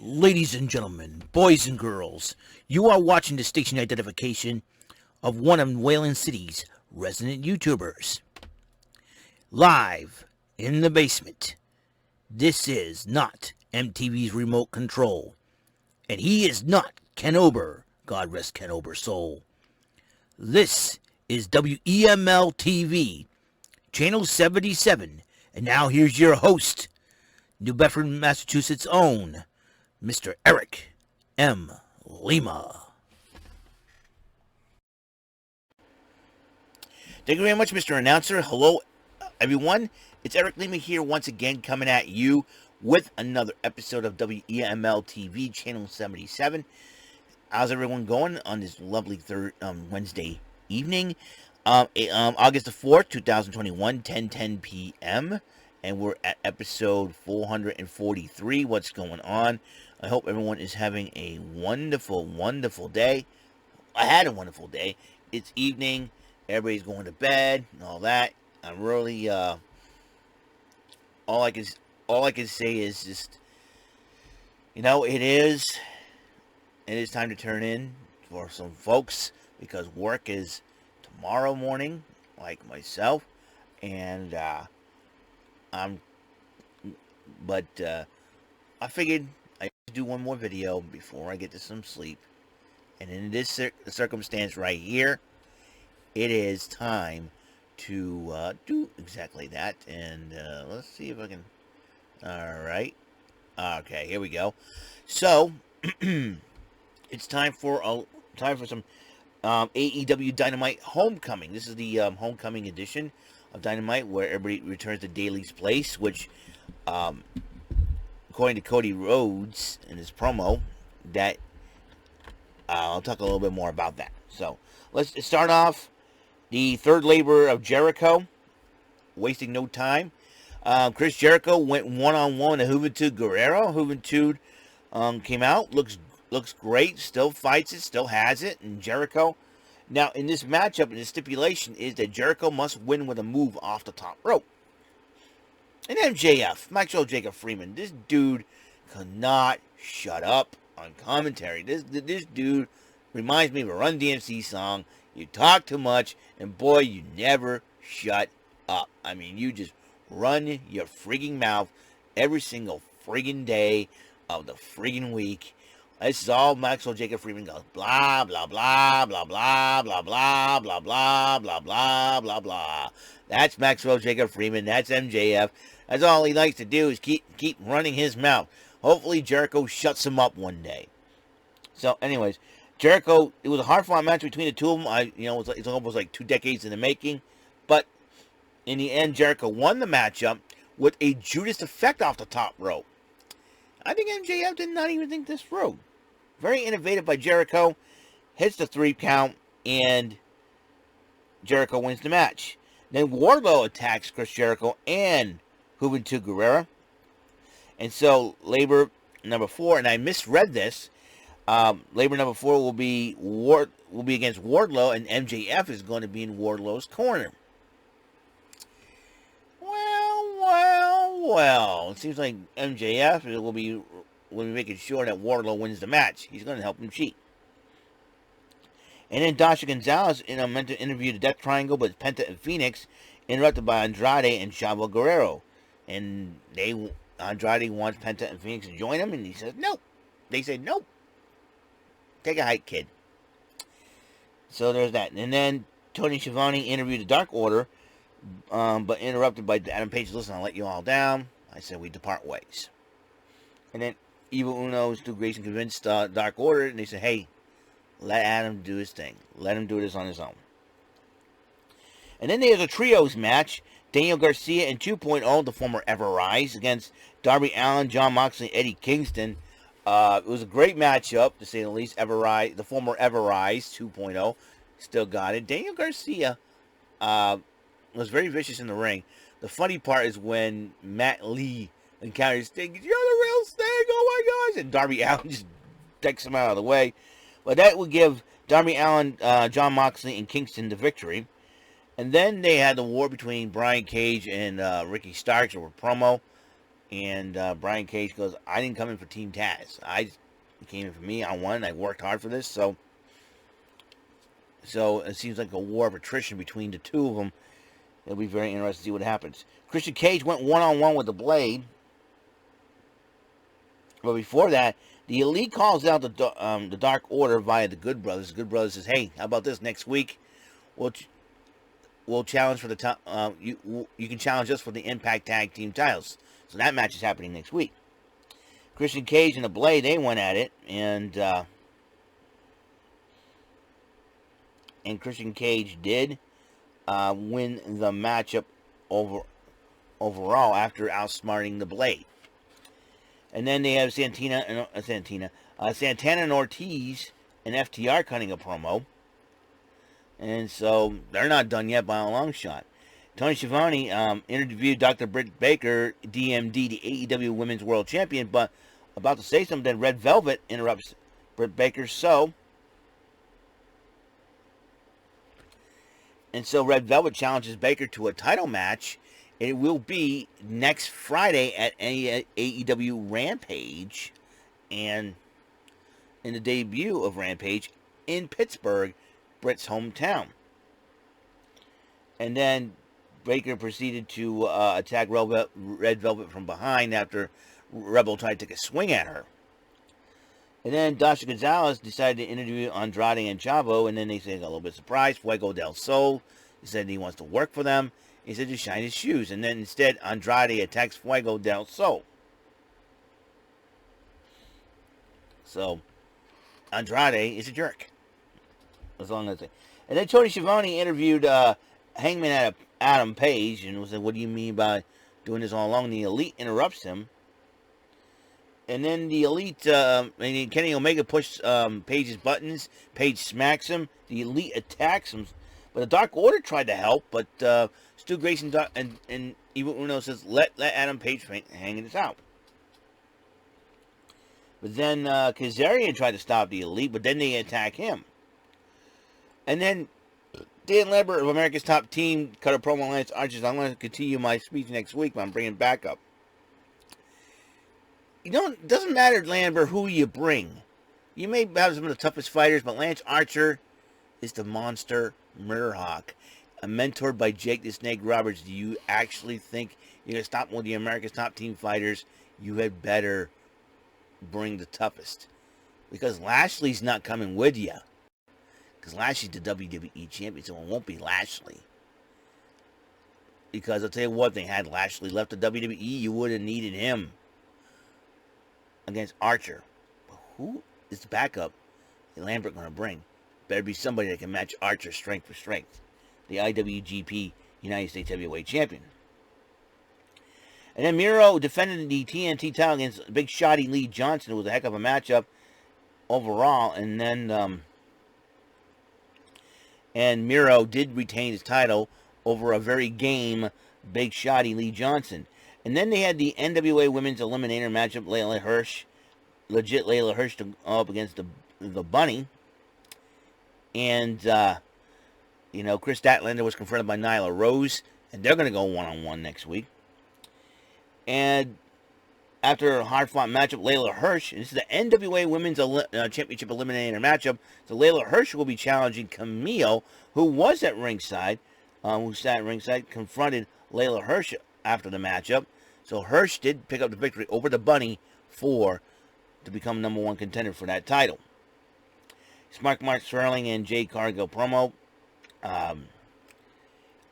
Ladies and gentlemen, boys and girls, you are watching the station identification of one of Wayland City's resident YouTubers. Live in the basement. This is not MTV's remote control. And he is not Ken Ober. God rest Ken Ober's soul. This is WEML-TV, Channel 77. And now here's your host, New Bedford, Massachusetts' own, Mr. Eric M. Lima. Thank you very much, Mr. Announcer. Hello, everyone. It's Eric Lima here once again coming at you with another episode of WEML-TV, Channel 77. How's everyone going on this lovely Wednesday evening? August the 4th, 2021, 10:10 p.m., and we're at episode 443. What's going on? I hope everyone is having a wonderful, wonderful day. I had a wonderful day. It's evening. Everybody's going to bed and all that. I'm really, all I can say is just, it is time to turn in for some folks because work is tomorrow morning, like myself, and I figured I'd do one more video before I get to some sleep. And in this circumstance right here, it is time to do exactly that. And let's see if I can. All right. Okay, here we go. So it's time for some AEW Dynamite Homecoming. This is the Homecoming edition of Dynamite, where everybody returns to Daly's place, which, according to Cody Rhodes in his promo, that I'll talk a little bit more about that. So let's start off the third labor of Jericho, wasting no time. Chris Jericho went one-on-one to Juventud Guerrero. Juventud came out, looks great, still fights it, still has it, and Jericho. Now, in this matchup, the stipulation is that Jericho must win with a move off the top rope. And MJF, Maxwell Jacob Freeman, this dude cannot shut up on commentary. This dude reminds me of a Run DMC song. You talk too much, and boy, you never shut up. I mean, you just run your frigging mouth every single frigging day of the frigging week. This is all Maxwell Jacob Freeman goes. Blah, blah, blah, blah, blah, blah, blah, blah, blah, blah, blah, blah, blah. That's Maxwell Jacob Freeman. That's MJF. That's all he likes to do is keep running his mouth. Hopefully Jericho shuts him up one day. So, anyways, Jericho, it was a hard-fought match between the two of them. It's almost like 2 decades in the making. But in the end, Jericho won the matchup with a Judas effect off the top rope. I think MJF did not even think this through. Very innovative by Jericho. Hits the 3 count, and Jericho wins the match. Then Wardlow attacks Chris Jericho and Juventud Guerrero. And so labor number 4, and I misread this. Labor number 4 will be against Wardlow, and MJF is going to be in Wardlow's corner. Well, it seems like MJF will be making sure that Wardlow wins the match. He's going to help him cheat. And then Dasha Gonzalez meant to interview the Death Triangle, but Penta and Phoenix interrupted by Andrade and Chavo Guerrero. And Andrade wants Penta and Phoenix to join him, and he says no. They say no. Take a hike, kid. So there's that. And then Tony Schiavone interviewed the Dark Order, but interrupted by Adam Page. Listen, I'll let you all down. I said we depart ways. And then Evil Uno, Stu Grayson convinced Dark Order, and they said, hey, let Adam do his thing. Let him do this on his own. And then there's a trios match. Daniel Garcia and 2.0, the former Ever Rise, against Darby Allin, John Moxley, and Eddie Kingston. It was a great matchup, to say the least. Ever Rise, the former Ever Rise 2.0, still got it. Daniel Garcia was very vicious in the ring. The funny part is when Matt Lee encounters Sting. You're the real Sting, oh my gosh! And Darby Allin just takes him out of the way. But that would give Darby Allin, John Moxley, and Kingston the victory. And then they had the war between Brian Cage and Ricky Starks over promo. And Brian Cage goes, I didn't come in for Team Taz. I came in for me. I won. I worked hard for this. So it seems like a war of attrition between the two of them. It'll be very interesting to see what happens. Christian Cage went one-on-one with the Blade. But before that, the Elite calls out the Dark Order via the Good Brothers. The Good Brothers says, hey, how about this next week? We'll challenge for the top. You can challenge us for the Impact Tag Team titles. So that match is happening next week. Christian Cage and the Blade, they went at it, and Christian Cage did win the matchup overall after outsmarting the Blade. And then they have Santana and Ortiz and FTR cutting a promo. And so they're not done yet by a long shot. Tony Schiavone interviewed Dr. Britt Baker, DMD, the AEW Women's World Champion, but about to say something, Red Velvet interrupts Britt Baker. So Red Velvet challenges Baker to a title match. It will be next Friday at AEW Rampage, and in the debut of Rampage in Pittsburgh, Britt's hometown. And then Baker proceeded to attack Red Velvet from behind after Rebel tried to take a swing at her. And then Dasha Gonzalez decided to interview Andrade and Chavo, and then they said, a little bit surprised, Fuego del Sol. He said he wants to work for them. He said to shine his shoes. And then instead, Andrade attacks Fuego del Sol. So, Andrade is a jerk. As long as and then Tony Schiavone interviewed Hangman Adam Page and said, what do you mean by doing this all along? And the Elite interrupts him. And then the Elite, Kenny Omega pushes Page's buttons. Page smacks him. The Elite attacks him. But the Dark Order tried to help, but Stu Grayson and Evil Uno says, let Adam Page hang this out. But then Kazarian tried to stop the Elite, but then they attack him. And then Dan Lambert of America's Top Team cut a promo on Lance Archer. I'm going to continue my speech next week, but I'm bringing it back up. It doesn't matter, Lambert, who you bring. You may have some of the toughest fighters, but Lance Archer is the monster Murderhawk. Mentored by Jake the Snake Roberts. Do you actually think you're going to stop one of the America's Top Team fighters? You had better bring the toughest. Because Lashley's not coming with you. Because Lashley's the WWE champion, so it won't be Lashley. Because I'll tell you what, they had Lashley left the WWE, you would have needed him against Archer. But who is the backup Lambert going to bring? Better be somebody that can match Archer strength for strength. The IWGP United States Heavyweight Champion. And then Miro defended the TNT title against Big Shotty Lee Johnson. It was a heck of a matchup overall. And then and Miro did retain his title over a very game Big Shotty Lee Johnson. And then they had the NWA Women's Eliminator matchup, Layla Hirsch, legit Layla Hirsch to go up against the Bunny. And, Chris Statlander was confronted by Nyla Rose, and they're going to go one-on-one next week. And after a hard-fought matchup, Layla Hirsch, and this is the NWA Women's Championship Eliminator matchup, so Layla Hirsch will be challenging Camille, who was at ringside, confronted Layla Hirsch after the matchup. So Hirsch did pick up the victory over the Bunny to become number one contender for that title. Smart Mark Sterling and Jay Cargill promo.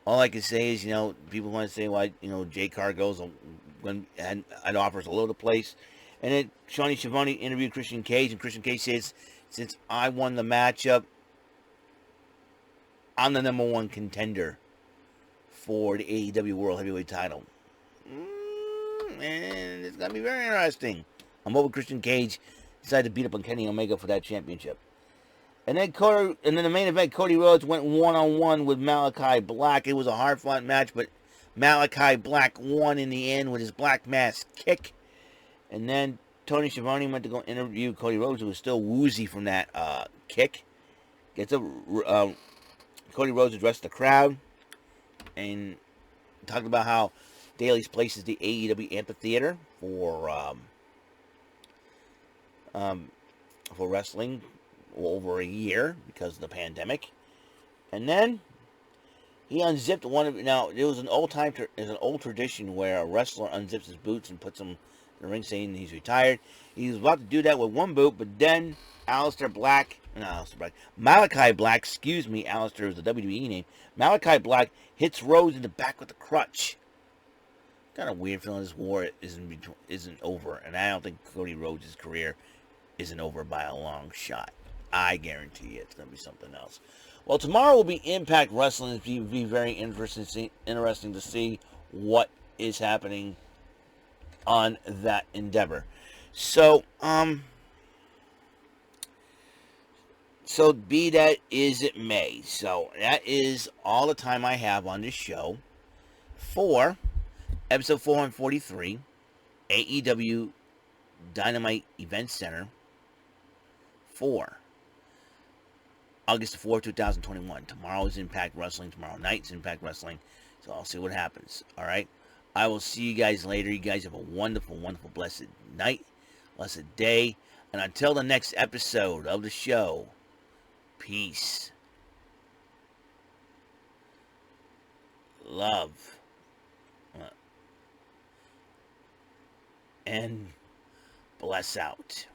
All I can say is, people want to say why, Jay Cargill's and offers all over the place. And then Tony Schiavone interviewed Christian Cage, and Christian Cage says, since I won the matchup, I'm the number one contender for the AEW World Heavyweight title. And it's going to be very interesting. I'm hoping Christian Cage decided to beat up on Kenny Omega for that championship. And then the main event, Cody Rhodes went one-on-one with Malachi Black. It was a hard-fought match, but Malachi Black won in the end with his Black Mass kick. And then Tony Schiavone went to go interview Cody Rhodes, who was still woozy from that kick. Cody Rhodes addressed the crowd and talked about how Daily's Place is the AEW Amphitheater for wrestling over a year because of the pandemic. And then he unzipped one of, now it was an old tradition where a wrestler unzips his boots and puts them in the ring saying he's retired. He was about to do that with one boot, but then Malachi Black, Alistair is the WWE name. Malachi Black hits Rhodes in the back with a crutch. Kind of weird feeling this war isn't over, and I don't think Cody Rhodes' career isn't over by a long shot. I guarantee you it's going to be something else. Well, tomorrow will be Impact Wrestling. It'll be very interesting to see what is happening on that endeavor. So be that as it may. So that is all the time I have on this show for episode 443, AEW Dynamite Event Center for August 4th, 2021. Tomorrow is Impact Wrestling. Tomorrow night is Impact Wrestling. So I'll see what happens. All right. I will see you guys later. You guys have a wonderful, wonderful, blessed night, blessed day. And until the next episode of the show, peace, love, and bless out.